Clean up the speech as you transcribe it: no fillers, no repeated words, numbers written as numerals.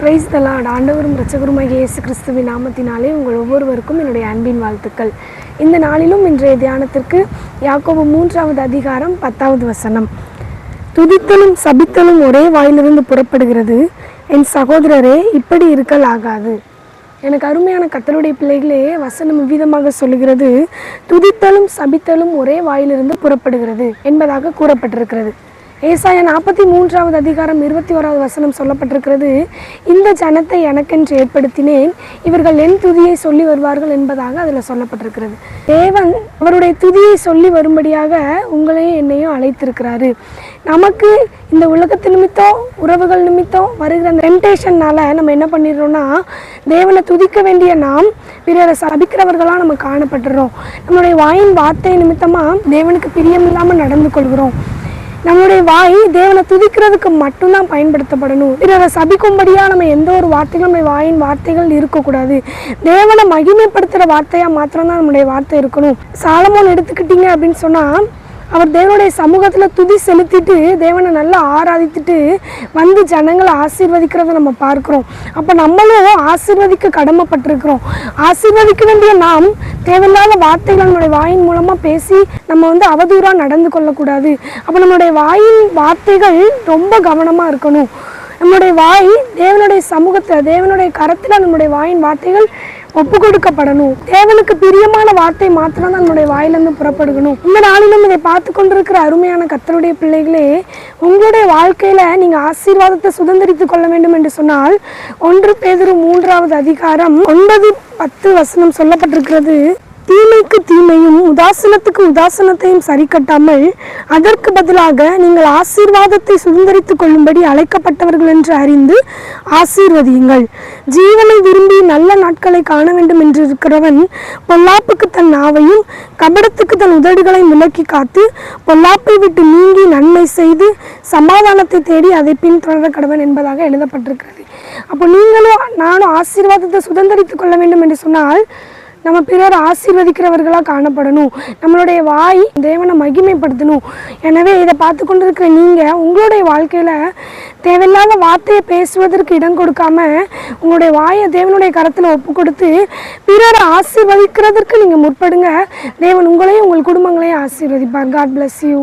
Praise the Lord. ஆண்டவரும் இரட்சகருமாகிய இயேசு கிறிஸ்துவின் நாமத்தினாலே உங்கள் ஒவ்வொருவருக்கும் என்னுடைய அன்பின் வாழ்த்துக்கள். இந்த நாளிலும் இன்றைய தியானத்திற்கு யாக்கோபு 3வது அதிகாரம் 10வது வசனம். துதித்தலும் சபித்தலும் ஒரே வாயிலிருந்து புறப்படுகிறது, என் சகோதரரே இப்படி இருக்கல் ஆகாது. எனக்கு அருமையான கர்த்தருடைய பிள்ளைகளே, வசனம் இவ்விதமாக சொல்லுகிறது, துதித்தலும் சபித்தலும் ஒரே வாயிலிருந்து புறப்படுகிறது என்பதாக கூறப்பட்டிருக்கிறது. ஏசாயா 43வது அதிகாரம் 21வது வசனம் சொல்லப்பட்டிருக்கிறது, இந்த ஜனத்தை எனக்கென்று ஏற்படுத்தினேன், இவர்கள் என் துதியை சொல்லி வருவார்கள் என்பதாக அதில் சொல்லப்பட்டிருக்கிறது. தேவன் அவருடைய துதியை சொல்லி வரும்படியாக உங்களையும் என்னையும் அழைத்திருக்கிறாரு. நமக்கு இந்த உலகத்து நிமித்தம் உறவுகள் நிமித்தம் வருகிற அந்த டெம்டேஷன்னால நம்ம என்ன பண்ணிடுறோம்னா, தேவனை துதிக்க வேண்டிய நாம் பிறரை சபிக்கிறவர்களாக நம்ம காணப்பட்டுறோம். நம்மளுடைய வாயின் வார்த்தை நிமித்தமாக தேவனுக்கு பிரியம் இல்லாமல் நடந்து கொள்கிறோம். நம்மளுடைய வாய் தேவனை துதிக்கிறதுக்கு மட்டும்தான் பயன்படுத்தப்படணும். பிறரை சபிக்கும்படியாக நம்ம எந்த ஒரு வார்த்தைகளும் நம்முடைய வாயின் வார்த்தைகள் இருக்கக்கூடாது. தேவனை மகிமைப்படுத்துகிற வார்த்தையாக மாத்திரம்தான் நம்முடைய வார்த்தை இருக்கணும். சாலமோன் எடுத்துக்கிட்டீங்க அப்படின்னு சொன்னால், அவர் தேவனுடைய சமூகத்தில் துதி செலுத்திட்டு தேவனை நல்லா ஆராதித்துட்டு வந்து ஜனங்களை ஆசீர்வதிக்கிறத நம்ம பார்க்குறோம். அப்போ நம்மளும் ஆசீர்வதிக்க கடமைப்பட்டிருக்கிறோம். ஆசீர்வதிக்க வேண்டிய நாம் தேவையில்லாத வார்த்தைகள் நம்மளுடைய வாயின் மூலமாக பேசி நம்ம அவதூறாக நடந்து கொள்ளக்கூடாது. அப்போ நம்மளுடைய வாயின் வார்த்தைகள் ரொம்ப கவனமாக இருக்கணும். நம்மளுடைய வாய் தேவனுடைய சமூகத்தில் தேவனுடைய கரத்தில் நம்முடைய வாயின் வார்த்தைகள் ஒப்பு கொடுக்கப்படணும். தேவனுக்கு பிரியமான வார்த்தை மாத்திரம் தான் நம்முடைய வாயிலிருந்து புறப்படுகணும். இந்த நாளிலும் இதை பார்த்து கொண்டிருக்கிற அருமையான கர்த்தருடைய பிள்ளைகளே, உங்களுடைய வாழ்க்கையில நீங்க ஆசீர்வாதத்தை சுதந்திரித்துக் கொள்ள வேண்டும் என்று சொன்னால் 1 பேதுரு 3வது அதிகாரம் 9-10 வசனம் சொல்லப்பட்டிருக்கிறது. தீமைக்கு தீமையும் உதாசனத்துக்கு உதாசனத்தையும் சரி கட்டாமல் அதற்கு பதிலாக நீங்கள் ஆசீர்வாதத்தை சுதந்திரித்துக் கொள்ளும்படி அழைக்கப்பட்டவர்கள் என்று அறிந்து ஆசீர்வதியுங்கள். ஜீவனை விரும்பி நல்ல நாட்களை காண வேண்டும் என்று இருக்கிறவன் பொல்லாப்புக்கு தன் நாவையும் கபடத்துக்கு தன் உதடுகளை விலக்கி காத்து பொல்லாப்பை விட்டு நீங்கி நன்மை செய்து சமாதானத்தை தேடி அதை பின்தொடர கடவன் என்பதாக எழுதப்பட்டிருக்கிறது. அப்போ நீங்களும் நானும் ஆசீர்வாதத்தை சுதந்திரித்துக் கொள்ள வேண்டும் என்று சொன்னால் நம்ம பிறர் ஆசீர்வதிக்கிறவர்களாக காணப்படணும். நம்மளுடைய வாய் தேவனை மகிமைப்படுத்தணும். எனவே இதை பார்த்து கொண்டிருக்கிற நீங்கள் உங்களுடைய வாழ்க்கையில் தேவையில்லாத வார்த்தையை பேசுவதற்கு இடம் கொடுக்காம உங்களுடைய வாயை தேவனுடைய கரத்தில் ஒப்பு கொடுத்து பிறரை ஆசீர்வதிக்கிறதற்கு நீங்கள் முற்படுங்க. தேவன் உங்களையும் உங்கள் குடும்பங்களையும் ஆசீர்வதிப்பார். God bless you.